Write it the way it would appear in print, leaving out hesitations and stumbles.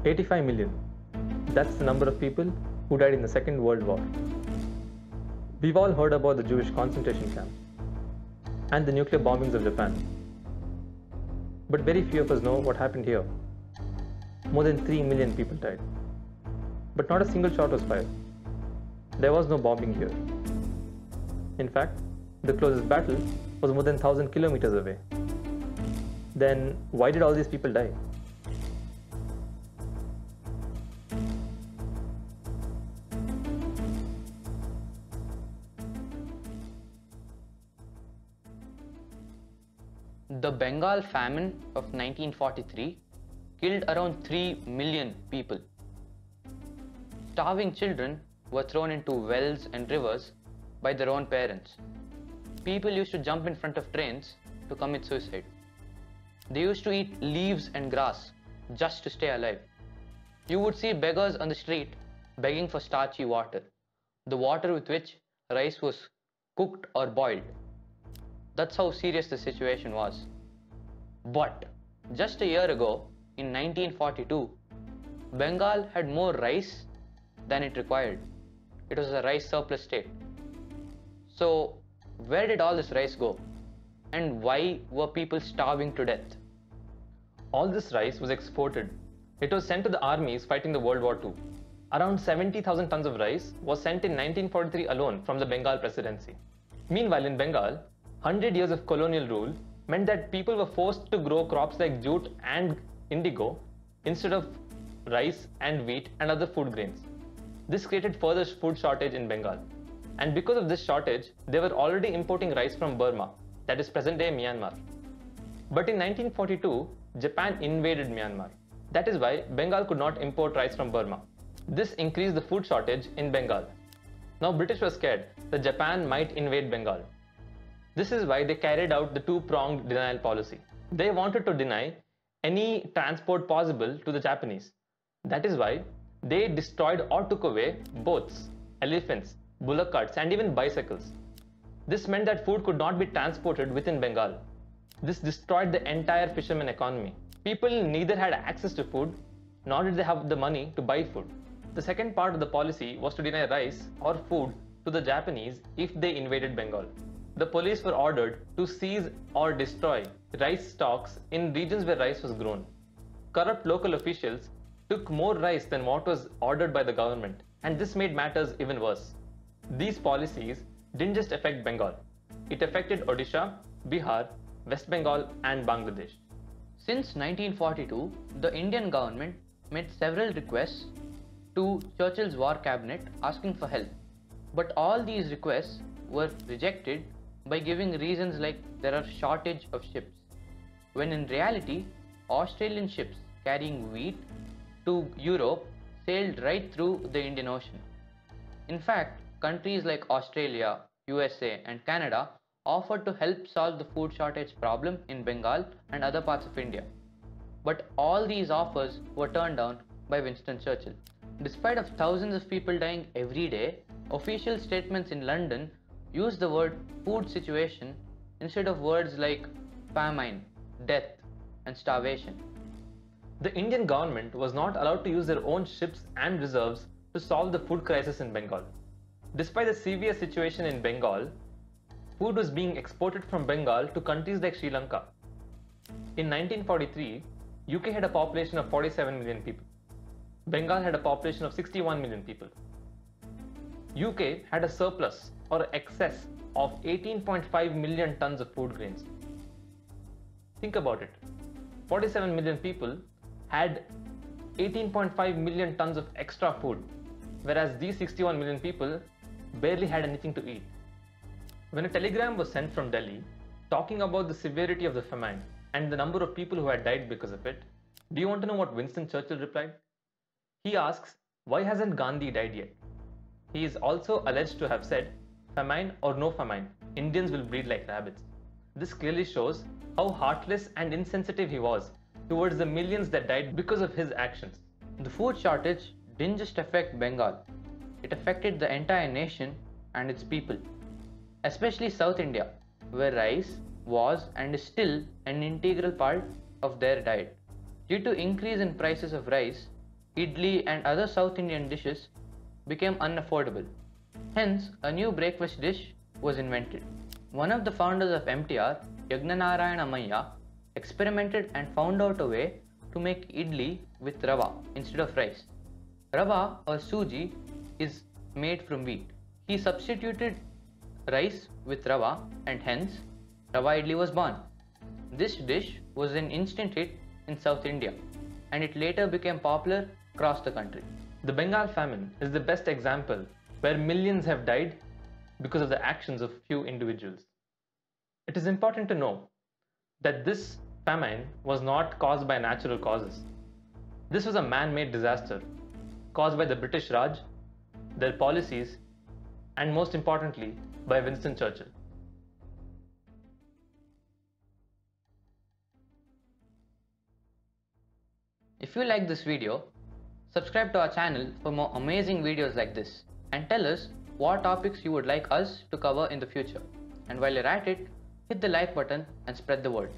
85 million. That's the number of people who died in the Second World War. We've all heard about the Jewish concentration camp and the nuclear bombings of Japan. But very few of us know what happened here. More than 3 million people died. But not a single shot was fired. There was no bombing here. In fact, the closest battle was more than 1,000 kilometers away. Then why did all these people die? The Bengal famine of 1943 killed around 3 million people. Starving children were thrown into wells and rivers by their own parents. People used to jump in front of trains to commit suicide. They used to eat leaves and grass just to stay alive. You would see beggars on the street begging for starchy water, the water with which rice was cooked or boiled. That's how serious the situation was. But just a year ago, in 1942, Bengal had more rice than it required. It was a rice surplus state. So where did all this rice go? And why were people starving to death? All this rice was exported. It was sent to the armies fighting the World War II. Around 70,000 tons of rice was sent in 1943 alone from the Bengal presidency. Meanwhile, in Bengal, 100 years of colonial rule meant that people were forced to grow crops like jute and indigo instead of rice and wheat and other food grains. This created further food shortage in Bengal. And because of this shortage, they were already importing rice from Burma, that is present-day Myanmar. But in 1942, Japan invaded Myanmar. That is why Bengal could not import rice from Burma. This increased the food shortage in Bengal. Now British were scared that Japan might invade Bengal. This is why they carried out the two-pronged denial policy. They wanted to deny any transport possible to the Japanese. That is why they destroyed or took away boats, elephants, bullock carts, and even bicycles. This meant that food could not be transported within Bengal. This destroyed the entire fisherman economy. People neither had access to food, nor did they have the money to buy food. The second part of the policy was to deny rice or food to the Japanese if they invaded Bengal. The police were ordered to seize or destroy rice stocks in regions where rice was grown. Corrupt local officials took more rice than what was ordered by the government, and this made matters even worse. These policies didn't just affect Bengal. It affected Odisha, Bihar, West Bengal, and Bangladesh. Since 1942, the Indian government made several requests to Churchill's war cabinet asking for help. But all these requests were rejected by giving reasons like there are shortage of ships, when in reality, Australian ships carrying wheat to Europe sailed right through the Indian Ocean. In fact, countries like Australia, USA, and Canada offered to help solve the food shortage problem in Bengal and other parts of India. But all these offers were turned down by Winston Churchill. Despite of thousands of people dying every day, official statements in London use the word food situation instead of words like famine, death, and starvation. The Indian government was not allowed to use their own ships and reserves to solve the food crisis in Bengal. Despite the severe situation in Bengal, food was being exported from Bengal to countries like Sri Lanka. In 1943, UK had a population of 47 million people. Bengal had a population of 61 million people. UK had a surplus or excess of 18.5 million tons of food grains. Think about it. 47 million people had 18.5 million tons of extra food, whereas these 61 million people barely had anything to eat. When a telegram was sent from Delhi talking about the severity of the famine and the number of people who had died because of it, do you want to know what Winston Churchill replied? He asks, why hasn't Gandhi died yet? He is also alleged to have said, famine or no famine, Indians will breed like rabbits. This clearly shows how heartless and insensitive he was towards the millions that died because of his actions. The food shortage didn't just affect Bengal, it affected the entire nation and its people, especially South India, where rice was and is still an integral part of their diet. Due to increase in prices of rice, idli and other South Indian dishes became unaffordable. Hence, a new breakfast dish was invented. One of the founders of MTR, Yagnanarayana Maya, experimented and found out a way to make idli with rava instead of rice. Rava or suji is made from wheat. He substituted rice with rava and hence rava idli was born. This dish was an instant hit in South India and it later became popular across the country. The Bengal famine is the best example where millions have died because of the actions of few individuals. It is important to know that this famine was not caused by natural causes. This was a man-made disaster caused by the British Raj, their policies, and most importantly, by Winston Churchill. If you like this video, subscribe to our channel for more amazing videos like this and tell us what topics you would like us to cover in the future. And while you're at it, hit the like button and spread the word.